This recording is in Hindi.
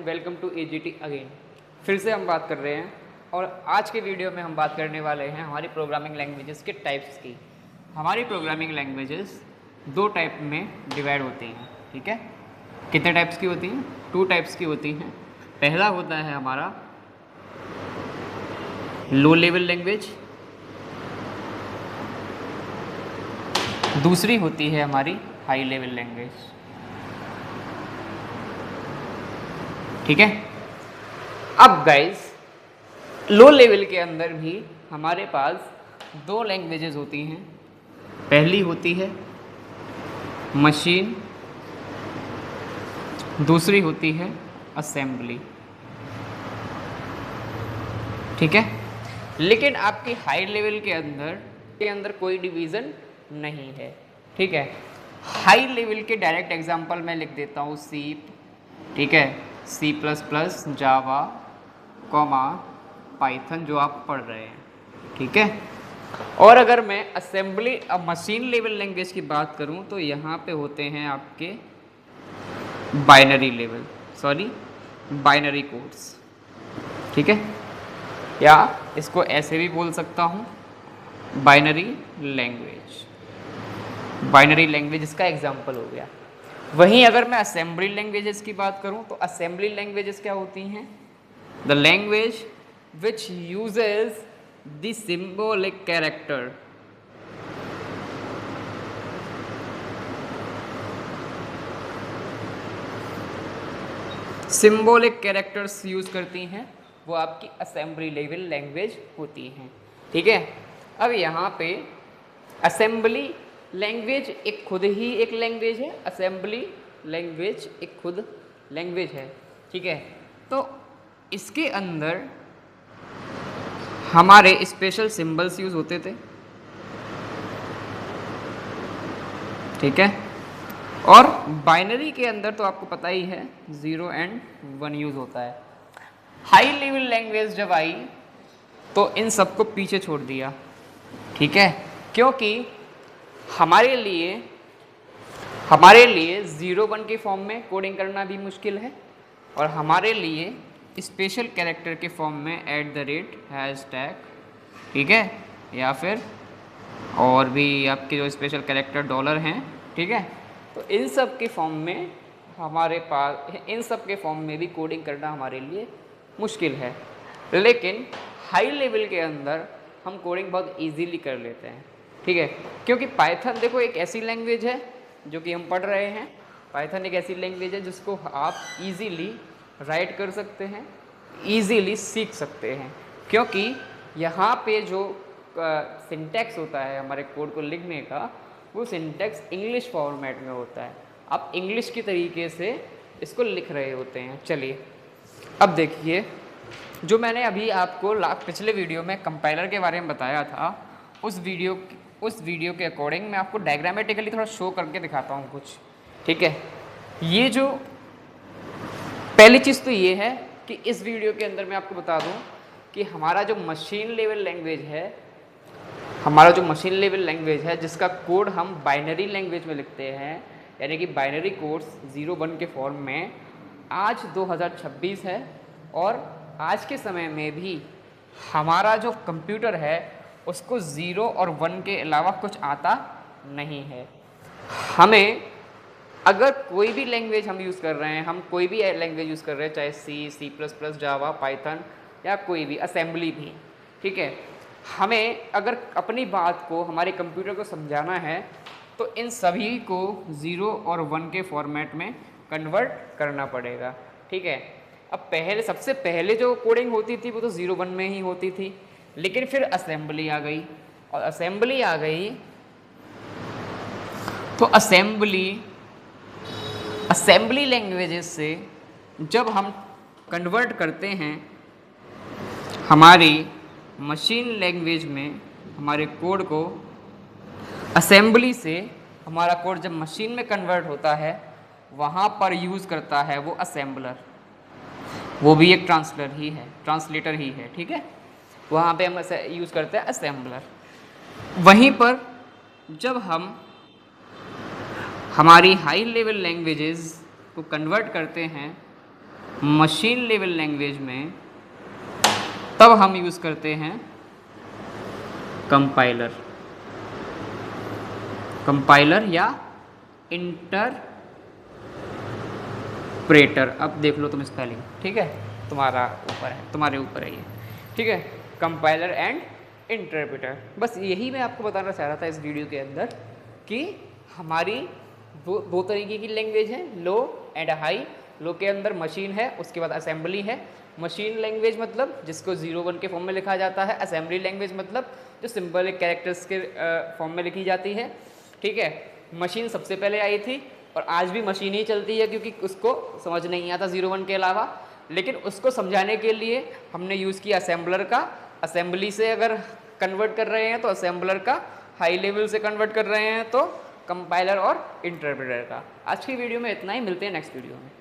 Welcome to AGT again. फिर से हम बात कर रहे हैं और आज के वीडियो में हम बात करने वाले हैं हमारी प्रोग्रामिंग लैंग्वेजेस के टाइप्स की। हमारी प्रोग्रामिंग लैंग्वेजेस दो टाइप में डिवाइड होती हैं, ठीक है। कितने टाइप्स की होती हैं? 2 टाइप्स की होती हैं। पहला होता है हमारा लो लेवल लैंग्वेज, दूसरी होती है हमारी हाई लेवल लैंग्वेज, ठीक है। अब गाइस लो लेवल के अंदर भी हमारे पास 2 लैंग्वेजेस होती हैं। पहली होती है मशीन, दूसरी होती है असेंबली, ठीक है। लेकिन आपकी हाई लेवल के अंदर कोई डिवीज़न नहीं है, ठीक है। हाई लेवल के डायरेक्ट एग्जांपल मैं लिख देता हूँ सी, ठीक है, C++, जावा, पाइथन जो आप पढ़ रहे हैं, ठीक है। और अगर मैं असेंबली मशीन लेवल लैंग्वेज की बात करूं तो यहाँ पे होते हैं आपके बाइनरी कोड्स, ठीक है, या इसको ऐसे भी बोल सकता हूँ बाइनरी लैंग्वेज इसका एग्जाम्पल हो गया। वहीं अगर मैं असेंबली लैंग्वेजेस की बात करूं तो असेंबली लैंग्वेजेस क्या होती हैं? The language which uses the symbolic character, symbolic characters use करती हैं, वो आपकी असेंबली लेवल लैंग्वेज होती हैं, ठीक है। अब यहाँ पे असेंबली लैंग्वेज एक खुद ही एक लैंग्वेज है, असेंबली लैंग्वेज एक खुद लैंग्वेज है, ठीक है। तो इसके अंदर हमारे स्पेशल सिंबल्स यूज होते थे, ठीक है। और बाइनरी के अंदर तो आपको पता ही है 0 और 1 यूज होता है। हाई लेवल लैंग्वेज जब आई तो इन सबको पीछे छोड़ दिया, ठीक है, क्योंकि हमारे लिए 0-1 के फॉर्म में कोडिंग करना भी मुश्किल है और हमारे लिए स्पेशल कैरेक्टर के फॉर्म में ##, ठीक है, या फिर और भी आपके जो स्पेशल कैरेक्टर डॉलर हैं, ठीक है। तो इन सब के फॉर्म में भी कोडिंग करना हमारे लिए मुश्किल है। लेकिन हाई लेवल के अंदर हम कोडिंग बहुत इजीली कर लेते हैं, ठीक है, क्योंकि पाइथन देखो एक ऐसी लैंग्वेज है जो कि हम पढ़ रहे हैं। पाइथन एक ऐसी लैंग्वेज है जिसको आप इजीली राइट कर सकते हैं, इजीली सीख सकते हैं, क्योंकि यहाँ पे जो सिंटैक्स होता है हमारे कोड को लिखने का, वो सिंटैक्स इंग्लिश फॉर्मेट में होता है। आप इंग्लिश की तरीके से इसको लिख रहे होते हैं। चलिए अब देखिए, जो मैंने अभी आपको पिछले वीडियो में कंपाइलर के बारे में बताया था, उस वीडियो के अकॉर्डिंग मैं आपको डायग्रामेटिकली थोड़ा शो करके दिखाता हूँ कुछ, ठीक है। ये जो पहली चीज़ तो ये है कि इस वीडियो के अंदर मैं आपको बता दूं कि हमारा जो मशीन लेवल लैंग्वेज है जिसका कोड हम बाइनरी लैंग्वेज में लिखते हैं, यानी कि बाइनरी कोड्स 0-1 के फॉर्म में, आज 2026 है और आज के समय में भी हमारा जो कंप्यूटर है उसको 0 और 1 के अलावा कुछ आता नहीं है। हमें अगर कोई भी लैंग्वेज हम यूज़ कर रहे हैं, हम कोई भी लैंग्वेज यूज़ कर रहे हैं, चाहे C++, जावा, पाइथन या कोई भी असेंबली भी, ठीक है, हमें अगर अपनी बात को हमारे कंप्यूटर को समझाना है तो इन सभी को 0 और 1 के फॉर्मेट में कन्वर्ट करना पड़ेगा, ठीक है। अब सबसे पहले जो कोडिंग होती थी वो तो 0-1 में ही होती थी, लेकिन फिर असेंबली आ गई और असेंबली आ गई तो असेंबली लैंग्वेजेस से जब हम कन्वर्ट करते हैं हमारी मशीन लैंग्वेज में, हमारे कोड को असेंबली से हमारा कोड जब मशीन में कन्वर्ट होता है, वहाँ पर यूज़ करता है वो असेंबलर, वो भी एक ट्रांसलेटर ही है, ठीक है। वहाँ पे हम यूज़ करते हैं असेंबलर। वहीं पर जब हम हमारी हाई लेवल लैंग्वेजेस को कन्वर्ट करते हैं मशीन लेवल लैंग्वेज में तब हम यूज़ करते हैं कंपाइलर या इंटरप्रेटर। अब देख लो तुम स्पेलिंग, ठीक है, तुम्हारे ऊपर है ये, ठीक है, कंपाइलर एंड इंटरप्रेटर। बस यही मैं आपको बताना चाह रहा था इस वीडियो के अंदर कि हमारी दो तरीके की लैंग्वेज है, लो एंड हाई। लो के अंदर मशीन है, उसके बाद असेंबली है। मशीन लैंग्वेज मतलब जिसको 0-1 के फॉर्म में लिखा जाता है। असेंबली लैंग्वेज मतलब जो सिंपल एक कैरेक्टर्स के फॉर्म में लिखी जाती है, ठीक है। मशीन सबसे पहले आई थी और आज भी मशीन ही चलती है, क्योंकि उसको समझ नहीं आता 0-1 के अलावा। लेकिन उसको समझाने के लिए हमने यूज़ किया असेंबलर का। असेंबली से अगर कन्वर्ट कर रहे हैं तो असेंबलर का, हाई लेवल से कन्वर्ट कर रहे हैं तो कंपाइलर और इंटरप्रेटर का। आज की वीडियो में इतना ही, मिलते हैं नेक्स्ट वीडियो में।